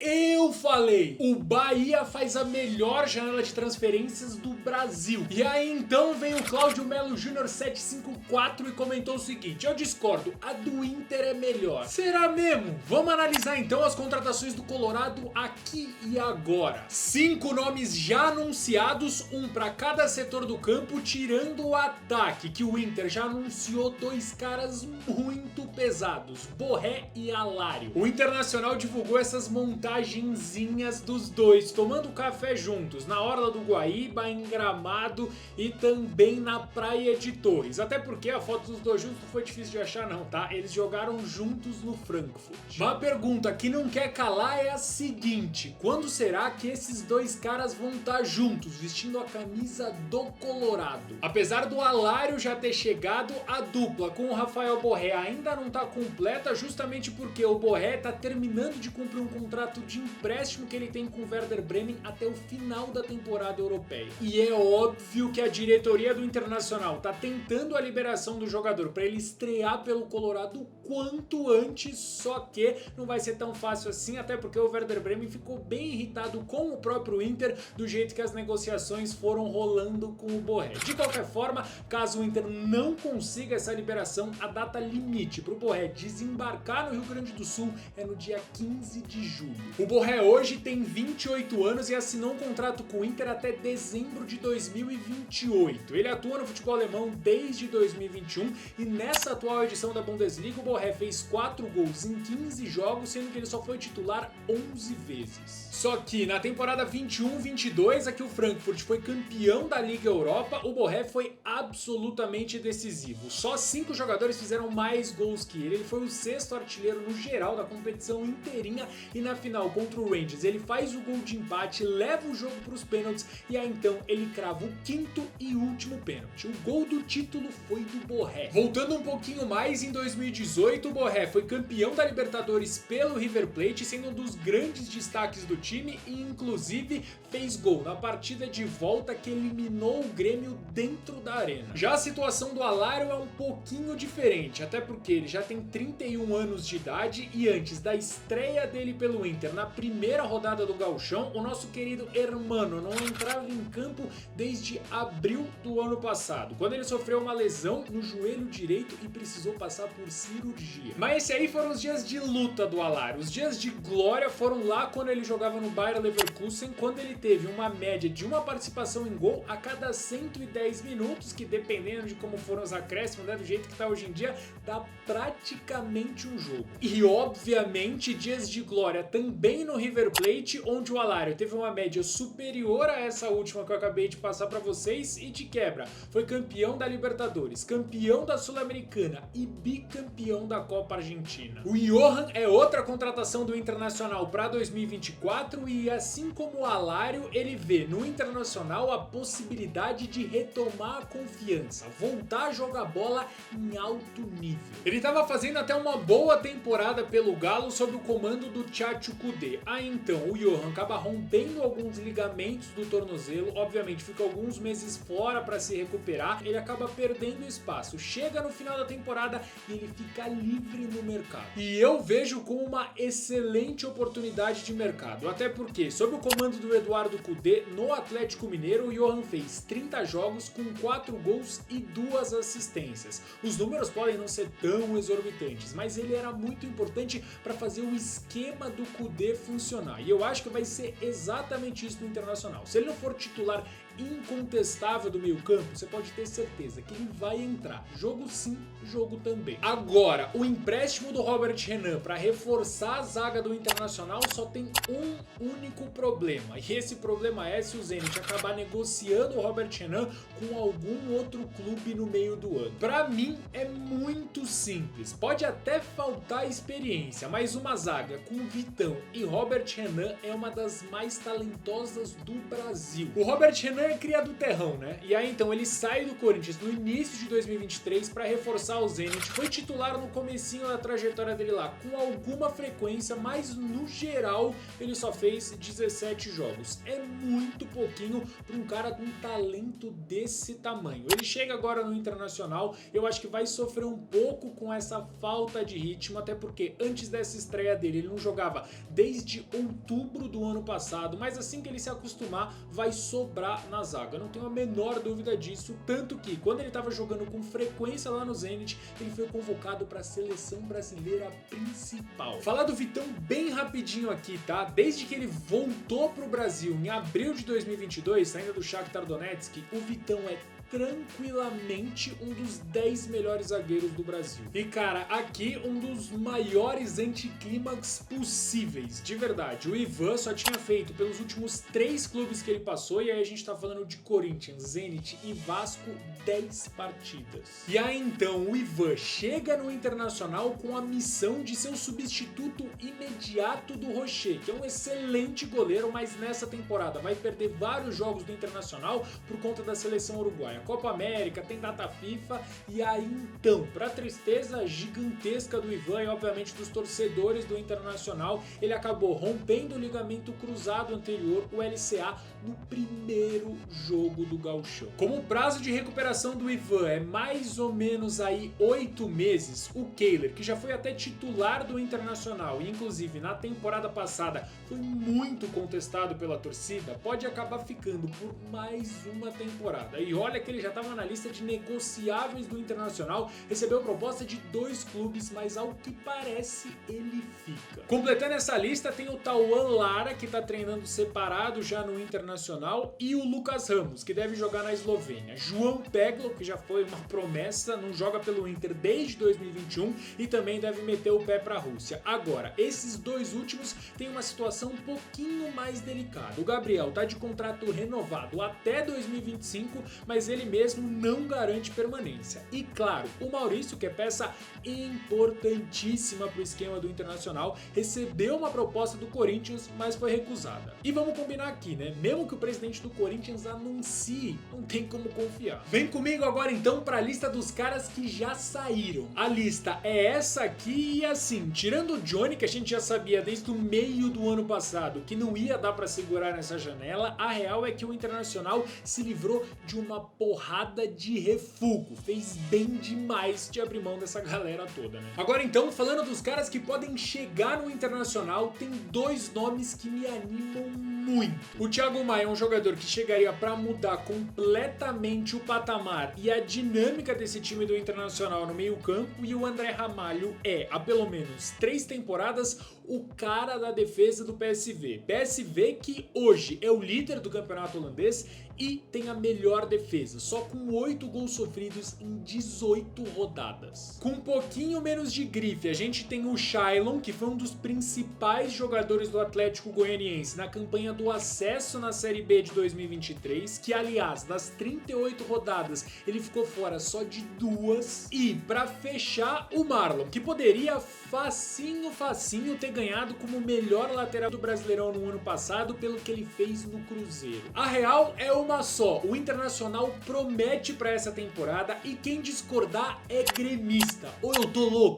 Eu falei! O Bahia faz a melhor janela de transferências do Brasil. E aí então vem o Cláudio Melo Júnior 754 e comentou o seguinte: eu discordo, a do Inter é melhor. Será mesmo? Vamos analisar então as contratações do Colorado aqui e agora. 5 nomes já anunciados, um para cada setor do campo, tirando o ataque, que o Inter já anunciou 2 caras muito pesados, Borré e Alário. O Internacional divulgou essas montagenzinhas dos dois, tomando café juntos, na Orla do Guaíba, em Gramado e também na Praia de Torres. Até porque a foto dos dois juntos não foi difícil de achar não, tá? Eles jogaram juntos no Frankfurt. Uma pergunta que não quer calar é a seguinte: quando será que esses dois caras vão estar juntos, vestindo a camisa do Colorado? Apesar do Alário já ter chegado, a dupla com o Rafael Borré ainda não tá completa, justamente porque o Borré tá terminando de cumprir um contrato de empréstimo que ele tem com o Werder Bremen até o final da temporada europeia. E é óbvio que a diretoria do Internacional tá tentando a liberação do jogador para ele estrear pelo Colorado o quanto antes, só que não vai ser tão fácil assim, até porque o Werder Bremen ficou bem irritado com o próprio Inter do jeito que as negociações foram rolando com o Borré. De qualquer forma, caso o Inter não consiga essa liberação, a data limite para o Borré desembarcar no Rio Grande do Sul é no dia 15 de julho. O Borré hoje tem 28 anos e assinou um contrato com o Inter até dezembro de 2028. Ele atua no futebol alemão desde 2021 e nessa atual edição da Bundesliga o Borré fez 4 gols em 15 jogos, sendo que ele só foi titular 11 vezes. Só que na temporada 21-22, a que o Frankfurt foi campeão da Liga Europa, o Borré foi absolutamente decisivo. Só 5 jogadores fizeram mais gols que ele. Ele foi o 6º artilheiro no geral da competição inteirinha e na final contra o Rangers ele faz o gol de empate, leva o jogo para os pênaltis e aí então ele crava o 5º e último pênalti. O gol do título foi do Borré. Voltando um pouquinho mais, em 2018 o Borré foi campeão da Libertadores pelo River Plate, sendo um dos grandes destaques do time e inclusive fez gol na partida de volta que eliminou o Grêmio dentro da arena. Já a situação do Alário é um pouquinho diferente, até porque ele já tem 31 anos de idade e antes da estreia dele pelo Inter na primeira rodada do Gauchão, o nosso querido Hermano não entrava em campo desde abril do ano passado, quando ele sofreu uma lesão no joelho direito e precisou passar por cirurgia. Mas esses aí foram os dias de luta do Alário. Os dias de glória foram lá quando ele jogava no Bayer Leverkusen, quando ele teve uma média de uma participação em gol a cada 110 minutos, que dependendo de como foram os acréscimos, né, do jeito que tá hoje em dia, dá praticamente um jogo. E obviamente dias de glória também no River Plate, onde o Alário teve uma média superior a essa última que eu acabei de passar para vocês e de quebra foi campeão da Libertadores, campeão da Sul-Americana e bicampeão da Copa Argentina. O Johan é outra contratação do Internacional para 2024 e assim como o Alário, ele vê no Internacional a possibilidade de retomar a confiança, voltar a jogar bola em alto nível. Ele estava fazendo até uma boa temporada pelo Galo sob o comando do Tchatcho Kudê. Aí então o Johan acaba rompendo alguns ligamentos do tornozelo, obviamente fica alguns meses fora para se recuperar, ele acaba perdendo espaço, chega no final da temporada e ele fica livre no mercado. E eu vejo como uma excelente oportunidade de mercado, até porque sob o comando do Eduardo Cudê no Atlético Mineiro, o Johan fez 30 jogos com 4 gols e 2 assistências. Os números podem não ser tão exorbitantes, mas ele era muito importante para fazer o esquema do Cudê funcionar. E eu acho que vai ser exatamente isso no Internacional. Se ele não for titular incontestável do meio campo, você pode ter certeza que ele vai entrar. Jogo sim, jogo também. Agora, o empréstimo do Robert Renan para reforçar a zaga do Internacional só tem um único problema. E esse problema é se o Zenit acabar negociando o Robert Renan com algum outro clube no meio do ano. Para mim é muito simples. Pode até faltar experiência, mas uma zaga com Vitão e Robert Renan é uma das mais talentosas do Brasil. O Robert Renan é cria do terrão, né? E aí então ele sai do Corinthians no início de 2023 para reforçar o Zenit. Foi titular no comecinho da trajetória dele lá, com alguma frequência, mas no geral ele só fez 17 jogos. É muito pouquinho para um cara com um talento desse tamanho. Ele chega agora no Internacional, eu acho que vai sofrer um pouco com essa falta de ritmo, até porque antes dessa estreia dele ele não jogava desde outubro do ano passado, mas assim que ele se acostumar, vai sobrar na zaga. Não tenho a menor dúvida disso, tanto que quando ele estava jogando com frequência lá no Zenit, ele foi convocado para a seleção brasileira principal. Falar do Vitão bem rapidinho aqui, tá? Desde que ele voltou pro Brasil em abril de 2022, saindo do Shakhtar Donetsk, o Vitão é tranquilamente um dos 10 melhores zagueiros do Brasil. E cara, aqui um dos maiores anticlímax possíveis, de verdade. O Ivan só tinha feito pelos últimos 3 clubes que ele passou, e aí a gente tá falando de Corinthians, Zenit e Vasco, 10 partidas. E aí então o Ivan chega no Internacional com a missão de ser o substituto imediato do Rocher, que é um excelente goleiro, mas nessa temporada vai perder vários jogos do Internacional por conta da seleção uruguaia. Copa América, tem data FIFA, e aí então, pra tristeza gigantesca do Ivan e obviamente dos torcedores do Internacional, ele acabou rompendo o ligamento cruzado anterior, o LCA, no primeiro jogo do Gauchão. Como o prazo de recuperação do Ivan é mais ou menos aí 8 meses, o Kehler, que já foi até titular do Internacional e inclusive na temporada passada foi muito contestado pela torcida, pode acabar ficando por mais uma temporada. E olha que ele já estava na lista de negociáveis do Internacional, recebeu proposta de 2 clubes, mas ao que parece ele fica. Completando essa lista tem o Tauan Lara, que está treinando separado já no Internacional, e o Lucas Ramos, que deve jogar na Eslovênia. João Peglo, que já foi uma promessa, não joga pelo Inter desde 2021 e também deve meter o pé para a Rússia. Agora, esses 2 últimos têm uma situação um pouquinho mais delicada. O Gabriel tá de contrato renovado até 2025, mas ele mesmo não garante permanência. E claro, o Maurício, que é peça importantíssima para o esquema do Internacional, recebeu uma proposta do Corinthians, mas foi recusada. E vamos combinar aqui, né? Mesmo que o presidente do Corinthians anuncie, não tem como confiar. Vem comigo agora então para a lista dos caras que já saíram. A lista é essa aqui e assim, tirando o Johnny, que a gente já sabia desde o meio do ano passado que não ia dar para segurar nessa janela, a real é que o Internacional se livrou de uma porrada de refugo. Fez bem demais de abrir mão dessa galera toda, né? Agora então, falando dos caras que podem chegar no Internacional, tem 2 nomes que me animam muito. O Thiago Maia é um jogador que chegaria para mudar completamente o patamar e a dinâmica desse time do Internacional no meio-campo, e o André Ramalho é, há pelo menos 3 temporadas, o cara da defesa do PSV. PSV que hoje é o líder do campeonato holandês e tem a melhor defesa, só com 8 gols sofridos em 18 rodadas. Com um pouquinho menos de grife, a gente tem o Shailon, que foi um dos principais jogadores do Atlético Goianiense na campanha do acesso na Série B de 2023, que aliás, das 38 rodadas, ele ficou fora só de 2. E pra fechar, o Marlon, que poderia facinho ter ganhado como melhor lateral do Brasileirão no ano passado pelo que ele fez no Cruzeiro. A real é uma só, o Internacional promete pra essa temporada e quem discordar é gremista. Ou eu tô louco?